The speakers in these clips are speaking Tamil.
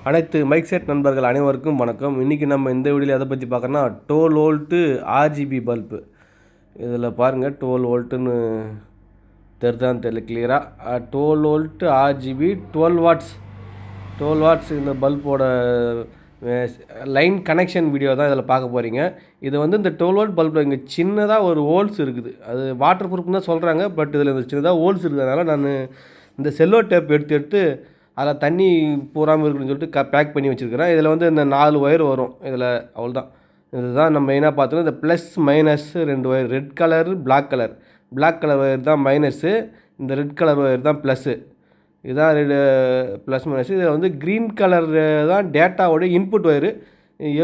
அனைத்து மைக் செட் நண்பர்கள் அனைவருக்கும் வணக்கம். இன்றைக்கி நம்ம இந்த வீடியோவில் எதை பற்றி பார்க்கறோன்னா 12 வோல்ட்டு ஆர்ஜிபி பல்பு. இதில் பாருங்கள் 12 வோல்ட்டுன்னு தெரிதான்னு தெரியல கிளியராக. 12 வோல்ட்டு ஆர்ஜிபி 12 வாட்ஸ் இந்த பல்போட லைன் கனெக்ஷன் வீடியோ தான் இதில் பார்க்க போகிறீங்க. இது வந்து இந்த 12 வோல்ட் பல்பில் இங்கே சின்னதாக ஒரு ஹோல்ஸ் இருக்குது. அது வாட்டர் ப்ரூஃப்னு தான் சொல்கிறாங்க, பட் இதில் இந்த சின்னதாக ஹோல்ஸ் இருக்கிறதுனால நான் இந்த செல்லோ டேப் எடுத்து அதில் தண்ணி பூராமல் இருக்குன்னு சொல்லிட்டு பேக் பண்ணி வச்சுருக்கிறேன். இதில் வந்து இந்த 4 ஒயர் வரும். இதில் அவ்வளோதான். இதுதான் நம்ம மெயினாக பார்த்தோன்னா இந்த plus minus 2 wire, red colour black colour wire தான் மைனஸ்ஸு, இந்த ரெட் கலர் ஒயர் தான் ப்ளஸ்ஸு. இதுதான் ப்ளஸ் மைனஸ். இதில் வந்து க்ரீன் கலர் தான் டேட்டாவோட இன்புட் ஒயரு,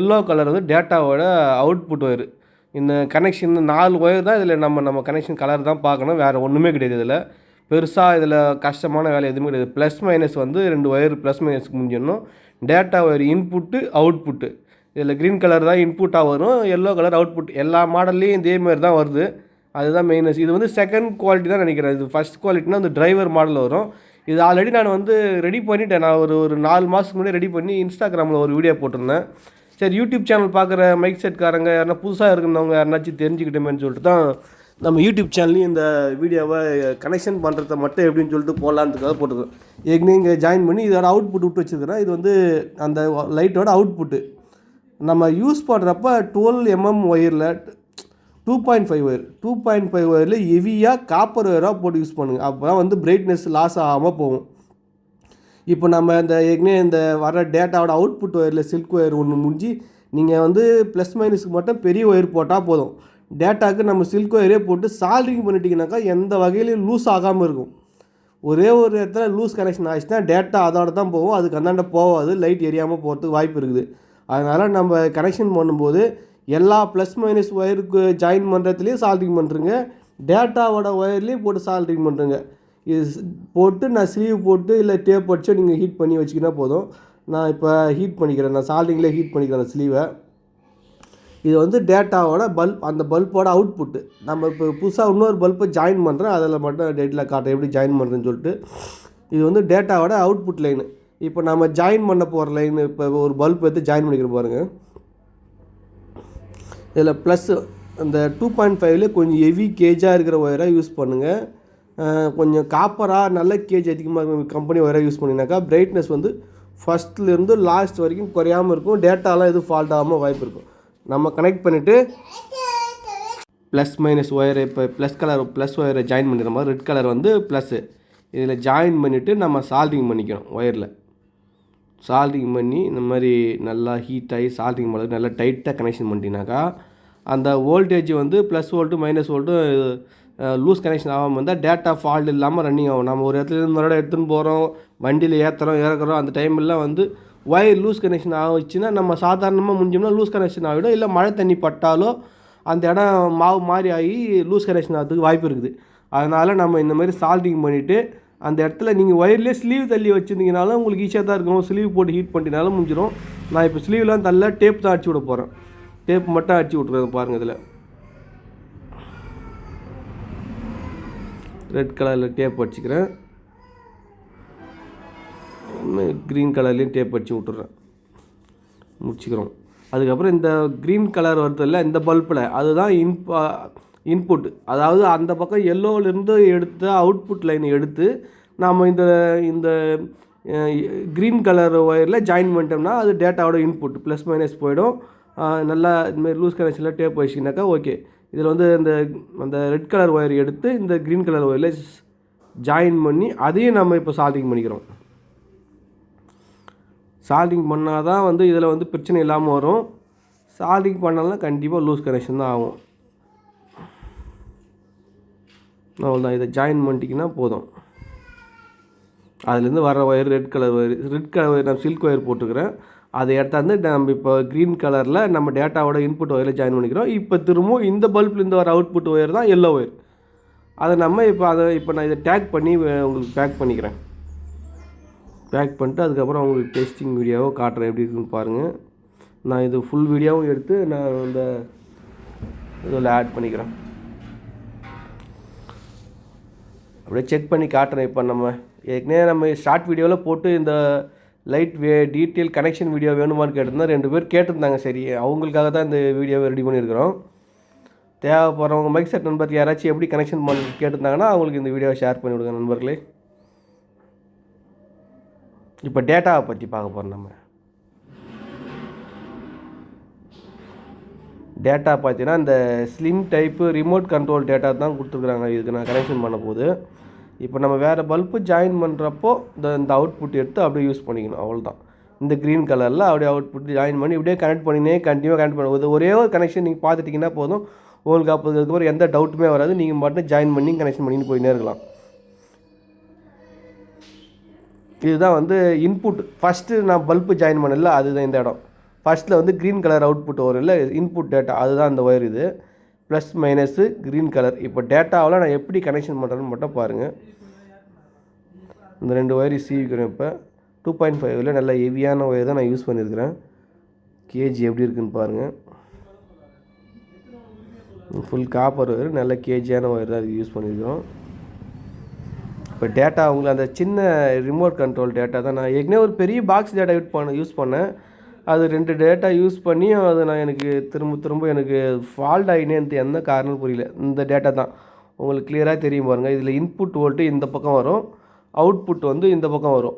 எல்லோ கலர் வந்து டேட்டாவோட அவுட்புட் ஒயரு. இந்த கனெக்ஷன் 4 ஒயர் தான் இதில் நம்ம கனெக்ஷன் கலர் தான் பார்க்கணும், வேறு ஒன்றுமே கிடையாது. இதில் பெருசாக இதில் கஷ்டமான வேலை எதுவுமே கிடையாது. ப்ளஸ் மைனஸ் வந்து 2 ஒயர் ப்ளஸ் மைனஸ்க்கு முடிஞ்சிடணும். Data wire input output. இதில் க்ரீன் கலர் தான் இன்புட்டாக வரும், எல்லோ கலர் அவுட்புட். எல்லா மாடல்லையும் இதேமாதிரி தான் வருது. அதுதான் மெயினஸ். இது வந்து செகண்ட் குவாலிட்டி தான் நினைக்கிறேன். இது ஃபஸ்ட் குவாலிட்டினா அந்த டிரைவர் மாடல் வரும். இது ஆல்ரெடி நான் வந்து ரெடி பண்ணிட்டேன். நான் ஒரு 4 மாதத்துக்கு முன்னாடி ரெடி பண்ணி இன்ஸ்டாகிராமில் ஒரு வீடியோ போட்டிருந்தேன். சரி, யூடியூப் சேனல் பார்க்குற மைக் செட்காரங்க யாருன்னா புதுசாக இருக்கிறவங்க யாருனாச்சும் தெரிஞ்சுக்கிட்டோமேன்னு சொல்லிட்டு தான் நம்ம யூடியூப் சேனல்லையும் இந்த வீடியோவை கனெக்ஷன் பண்ணுறத மட்டும் எப்படின்னு சொல்லிட்டு போடலான்றதுக்காக போட்டுருக்கோம். ஏற்கனவே இங்கே ஜாயின் பண்ணி இதோட அவுட்புட் விட்டு வச்சுருக்கிறேன். இது வந்து அந்த லைட்டோட அவுட்புட்டு. நம்ம யூஸ் பண்ணுறப்ப 12 mm ஒயரில் 2.5 ஒயர் 2.5 ஒயரில் ஹெவியாக காப்பர் ஒயராக போட்டு யூஸ் பண்ணுங்கள். அப்போ தான் வந்து பிரைட்னஸ் லாஸ் ஆகாமல் போகும். இப்போ நம்ம இந்த ஏற்கனவே இந்த வர டேட்டாவோட அவுட்புட் ஒயரில் சில்க் ஒயர் ஒன்று முடிஞ்சு நீங்கள் வந்து ப்ளஸ் மைனஸுக்கு மட்டும் பெரிய ஒயர் போட்டால் போதும். டேட்டாவுக்கு நம்ம சில்க் ஒயரே போட்டு சால்ட்ரிங் பண்ணிட்டீங்கன்னாக்கா எந்த வகையிலையும் லூஸ் ஆகாமல் இருக்கும். ஒரே ஒரு இடத்துல லூஸ் கனெக்ஷன் ஆகிடுச்சுன்னா டேட்டா அதோட தான் போகும், அதுக்கு அந்தாண்ட போகாது, லைட் எரியாமல் போகிறதுக்கு வாய்ப்பு இருக்குது. அதனால் நம்ம கனெக்ஷன் பண்ணும்போது எல்லா ப்ளஸ் மைனஸ் ஒயருக்கு ஜாயின் பண்ணுறதுலேயும் சால்ட்ரிங் பண்ணுறங்க, டேட்டாவோட ஒயர்லேயும் போட்டு சால்ட்ரிங் பண்ணுறங்க. இது போட்டு நான் ஸ்லீவ் போட்டு இல்லை டேப் வச்சு நீங்கள் ஹீட் பண்ணி வச்சிக்கினா போதும். நான் இப்போ ஹீட் பண்ணிக்கிறேன், நான் சால்ட்ரிங்லேயே ஹீட் பண்ணிக்கிறேன் அந்த ஸ்லீவை. இது வந்து டேட்டாவோட அந்த பல்போட அவுட்புட்டு. நம்ம இப்போ புதுசாக இன்னொரு பல்பை ஜாயின் பண்ணுறேன், அதில் மட்டும் டேட்டில் காட்டுறேன் எப்படி ஜாயின் பண்ணுறேன்னு சொல்லிட்டு. இது வந்து டேட்டாவோட அவுட்புட் லைனு. இப்போ நம்ம ஜாயின் பண்ண போகிற லைனு, இப்போ ஒரு பல்ப் எடுத்து ஜாயின் பண்ணிக்கிற பாருங்கள். இதில் ப்ளஸ் அந்த 2.5லேயே கொஞ்சம் ஹெவி கேஜாக இருக்கிற ஒயராக யூஸ் பண்ணுங்கள். கொஞ்சம் காப்பராக நல்ல கேஜ் அதிகமாக இருக்கும் கம்பெனி ஒயராக யூஸ் பண்ணிங்கனாக்கா பிரைட்னஸ் வந்து ஃபஸ்ட்லேருந்து லாஸ்ட் வரைக்கும் குறையாமல் இருக்கும், டேட்டாலாம் எதுவும் ஃபால்ட் ஆகாமல் வாய்ப்பு இருக்கும். நம்ம கனெக்ட் பண்ணிவிட்டு ப்ளஸ் மைனஸ் ஒயரை இப்போ ப்ளஸ் ஒயரை ஜாயின் பண்ணிடுற மாதிரி ரெட் கலர் வந்து ப்ளஸ்ஸு இதில் ஜாயின் பண்ணிவிட்டு நம்ம சால்ட்ரிங் பண்ணிக்கணும். ஒயரில் சால்ட்ரிங் பண்ணி இந்த மாதிரி நல்லா ஹீட் ஆகி சால்ட்ரிங் பண்ணுறது நல்லா டைட்டாக கனெக்ஷன் பண்ணிட்டீங்கனாக்கா அந்த வோல்டேஜ் வந்து plus volt minus volt loose connection ஆகாமல் இருந்தால் டேட்டா ஃபால்ட் இல்லாமல் ரன்னிங் ஆகும். நம்ம ஒரு இடத்துல இருந்து மறுபடியும் எடுத்துன்னு போகிறோம், வண்டியில் இறக்குறோம், அந்த டைமெல்லாம் வந்து ஒயர் லூஸ் கனெக்ஷன் ஆகிடுச்சுன்னா நம்ம சாதாரணமாக முடிஞ்சோம்னா லூஸ் கனெக்ஷன் ஆகிடும். இல்லை மழை தண்ணி பட்டாலோ அந்த இடம் மாவு மாதிரி ஆகி லூஸ் கனெக்ஷன் ஆகிறதுக்கு வாய்ப்பு இருக்குது. அதனால் நம்ம இந்த மாதிரி சால்ட்ரிங் பண்ணிவிட்டு அந்த இடத்துல நீங்கள் ஒயர்லேயே ஸ்லீவ் தள்ளி வச்சுருந்தீங்கனாலும் உங்களுக்கு ஈஸியாக தான் இருக்கும். ஸ்லீவ் போட்டு ஹீட் பண்ணினாலும் முடிஞ்சிடும். நான் இப்போ ஸ்லீவ்லாம் தள்ள டேப் தான் அடிச்சு விட போகிறேன். டேப் மட்டும் அடிச்சு விட்ருக்கேன் பாருங்கள். இதில் ரெட் கலரில் டேப் அடிச்சுக்கிறேன், க்ரீன் கலர்லேயும் டேப் அடிச்சு விட்டுறேன், முடிச்சுக்கிறோம். அதுக்கப்புறம் இந்த க்ரீன் கலர் வருதில்ல இந்த பல்பில், அதுதான் இன்புட். அதாவது அந்த பக்கம் எல்லோவிலேருந்து எடுத்த அவுட்புட் லைனை எடுத்து நாம் இந்த க்ரீன் கலர் ஒயரில் ஜாயின் பண்ணிட்டோம்னா அது டேட்டாவோட இன்புட் ப்ளஸ் மைனஸ் போயிடும். நல்லா இதுமாதிரி லூஸ் கனெக்ஷனில் டேப் வச்சிங்கனாக்கா ஓகே. இதில் வந்து அந்த ரெட் கலர் ஒயர் எடுத்து இந்த க்ரீன் கலர் ஒயரில் ஜாயின் பண்ணி அதையும் நம்ம இப்போ சால்ட்ரிங் பண்ணிக்கிறோம். சால்ட்ரிங் பண்ணால் தான் வந்து இதில் வந்து பிரச்சனை இல்லாமல் வரும். சால்ட்ரிங் பண்ணாலும் கண்டிப்பாக லூஸ் கனெக்ஷன் தான் ஆகும். அவ்வளோதான். இதை ஜாயின் பண்ணிட்டிங்கன்னா போதும். அதுலேருந்து வர ஒயர் ரெட் கலர் ஒயர் நான் சில்க் ஒயர் போட்டுக்கிறேன். அதை எடுத்தாந்து நம்ம இப்போ க்ரீன் கலரில் நம்ம டேட்டாவோட இன்புட் ஒயரில் ஜாயின் பண்ணிக்கிறோம். இப்போ திரும்பவும் இந்த பல்ப்லேருந்து வர அவுட்புட் ஒயர் தான் எல்லோ ஒயர். அதை நம்ம இப்போ நான் இதை டேக் பண்ணி உங்களுக்கு பேக் பண்ணிக்கிறேன். பேக் பண்ணிட்டு அதுக்கப்புறம் உங்களுக்கு டெஸ்டிங் வீடியோவை காட்டுறேன் எப்படி இருக்குன்னு பாருங்கள். நான் இது ஃபுல் வீடியோவும் எடுத்து நான் இந்த இதில் ஆட் பண்ணிக்கிறேன். அப்படியே செக் பண்ணி காட்டுறேன். இப்போ நம்ம ஏற்கனவே நம்ம ஷார்ட் வீடியோவில் போட்டு இந்த லைட் டீட்டெயில் கனெக்ஷன் வீடியோ வேணுமான்னு கேட்டிருந்தா 2 பேர் கேட்டிருந்தாங்க. சரி, அவங்களுக்காக தான் இந்த வீடியோவை ரெடி பண்ணியிருக்கிறோம். தேவைப்படுறவங்க மைக் செட் நண்பர்கள் யாராச்சும் எப்படி கனெக்ஷன் பண்ணி கேட்டிருந்தாங்கன்னா அவங்களுக்கு இந்த வீடியோவை ஷேர் பண்ணி விடுங்க நண்பர்களே. இப்போ டேட்டாவை பற்றி பார்க்க போகிறோம். நம்ம டேட்டா பார்த்தீங்கன்னா இந்த slim type remote control data தான் கொடுத்துருக்குறாங்க. இதுக்கு நான் கனெக்ஷன் பண்ண போது இப்போ நம்ம வேறு பல்பு ஜாயின் பண்ணுறப்போ இந்த அவுட்புட் எடுத்து அப்படியே யூஸ் பண்ணிக்கணும். அவ்வளோதான். இந்த க்ரீன் கலரில் அப்படியே அவுட்புட் ஜாயின் பண்ணி இப்படியே கனெக்ட் பண்ணினே கண்டினியூவாக கனெக்ட் பண்ணுவோம். ஒரே ஒரு கனெக்ஷன் நீங்கள் பார்த்துட்டிங்கன்னா போதும். உங்களுக்கு அதுக்கப்புறம் எந்த டவுட்டுமே வராது. நீங்கள் மட்டும் ஜாயின் பண்ணி கனெக்ஷன் பண்ணிட்டு போயின்னே இருக்கலாம். இதுதான் வந்து இன்புட். ஃபஸ்ட்டு நான் பல்பு ஜாயின் பண்ணல, அதுதான் இந்த இடம். ஃபஸ்ட்டில் வந்து க்ரீன் கலர் அவுட்புட் வரும் இல்லை, இன்புட் டேட்டா, அதுதான் அந்த ஒயர். இது ப்ளஸ் மைனஸு க்ரீன் கலர். இப்போ டேட்டாவில் நான் எப்படி கனெக்ஷன் பண்ணுறேன்னு மட்டும் பாருங்கள். இந்த 2 ஒயர் சீவிக்கிறேன். இப்போ 2.5 நல்ல ஹெவியான ஒயர் தான் நான் யூஸ் பண்ணியிருக்கிறேன். கேஜி எப்படி இருக்குன்னு பாருங்கள். ஃபுல் காப்பர் ஒயர், நல்ல கேஜியான ஒயர் தான் அது யூஸ் பண்ணியிருக்கிறோம். இப்போ டேட்டா உங்களுக்கு அந்த சின்ன ரிமோட் கண்ட்ரோல் டேட்டா தான். நான் ஏற்கனவே ஒரு பெரிய பாக்ஸ் டேட்டா யூஸ் பண்ணேன். அது 2 டேட்டா யூஸ் பண்ணி அது நான் எனக்கு திரும்ப எனக்கு ஃபால்ட் ஆகினேன்ட்டு எந்த காரணம் புரியல. இந்த டேட்டா தான் உங்களுக்கு கிளியராக தெரியும் பாருங்கள். இதில் இன்புட் வோல்ட்டு இந்த பக்கம் வரும், அவுட்புட் வந்து இந்த பக்கம் வரும்.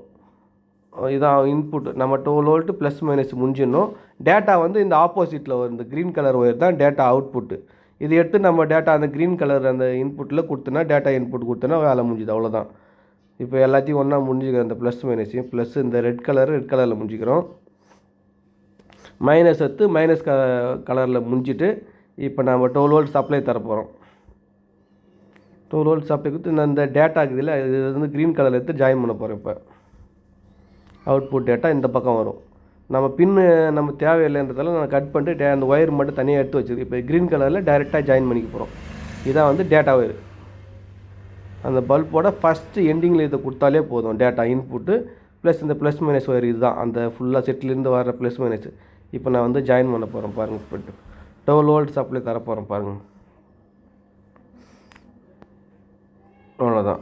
இதான் இன்புட். நம்ம 12 வோல்ட்டு ப்ளஸ் மைனஸ் முடிஞ்சிடணும். டேட்டா வந்து இந்த ஆப்போசிட்டில் வரும். இந்த க்ரீன் கலர் ஒயர் தான் டேட்டா அவுட்புட்டு. இது எடுத்து நம்ம டேட்டா அந்த க்ரீன் கலர் அந்த இன்புட்டில் கொடுத்தோன்னா டேட்டா இன்புட் கொடுத்தோன்னா வேலை முடிஞ்சுது. அவ்வளோதான். இப்போ எல்லாத்தையும் ஒன்றா முடிஞ்சுக்கிறோம். இந்த ப்ளஸ் மைனஸையும் ப்ளஸ் இந்த ரெட் கலரில் முடிஞ்சுக்கிறோம். மைனஸ் எடுத்து மைனஸ் கலரில் முடிஞ்சிட்டு இப்போ நம்ம 12 வோல்ட் சப்ளை தரப்போகிறோம். 12 வோல்ட் சப்ளை கொடுத்து இந்த டேட்டா இருக்குதுல்ல, இது வந்து க்ரீன் கலரில் எடுத்து ஜாயின் பண்ண போகிறோம். இப்போ அவுட்புட் டேட்டா இந்த பக்கம் வரும். நம்ம பின்னு நம்ம தேவையில்லைன்றதால நான் கட் பண்ணிட்டு அந்த ஒயர் மட்டும் தனியாக எடுத்து வச்சுருக்கேன். இப்போ க்ரீன் கலரில் டைரெக்டாக ஜாயின் பண்ணிக்க போகிறோம். இதான் வந்து டேட்டா ஒயர். அந்த பல்போட ஃபஸ்ட்டு எண்டிங்கில் இதை கொடுத்தாலே போதும். டேட்டா இன்புட்டு ப்ளஸ் இந்த ப்ளஸ் மைனஸ் ஒயர், இதுதான் அந்த ஃபுல்லாக செட்லேருந்து வர ப்ளஸ் மைனஸ். இப்போ நான் வந்து ஜாயின் பண்ண போகிறேன் பாருங்கள். இப்போ 12 வோல்ட் சப்ளை தரப்போகிறேன் பாருங்கள். அவ்வளோதான்.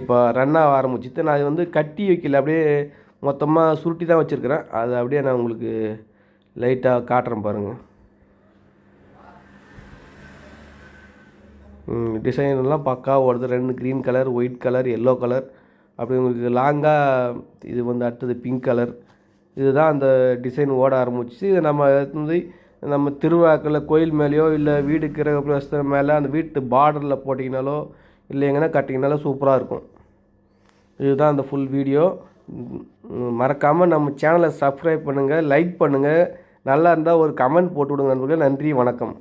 இப்போ ரன்னாக ஆரம்பிச்சுட்டு நான் அது வந்து கட்டி வைக்கல, அப்படியே மொத்தமாக சுருட்டி தான் வச்சுருக்கிறேன். அது அப்படியே நான் உங்களுக்கு லைட்டாக காட்டுறேன் பாருங்கள். டிசைன்லாம் பக்காவாக வருது. 2 green colour, white colour, yellow colour, அப்படி உங்களுக்கு லாங்காக இது வந்து அடுத்தது பிங்க் கலர். இதுதான் அந்த டிசைன் ஓட ஆரம்பிச்சு. இதை நம்ம வந்து நம்ம திருவிழாக்களில் கோயில் மேலேயோ இல்லை வீடு கிரகப்பிரவேசம் மேலே அந்த வீட்டு பார்டரில் போட்டிங்கனாலோ இல்லை எங்கன்னா கட்டிங்கனாலோ சூப்பராக இருக்கும். இதுதான் அந்த ஃபுல் வீடியோ. மறக்காமல் நம்ம சேனலை சப்ஸ்கிரைப் பண்ணுங்கள், லைக் பண்ணுங்கள், நல்லா இருந்தால் ஒரு கமெண்ட் போட்டு விடுங்க நண்பர்களே. நன்றி, வணக்கம்.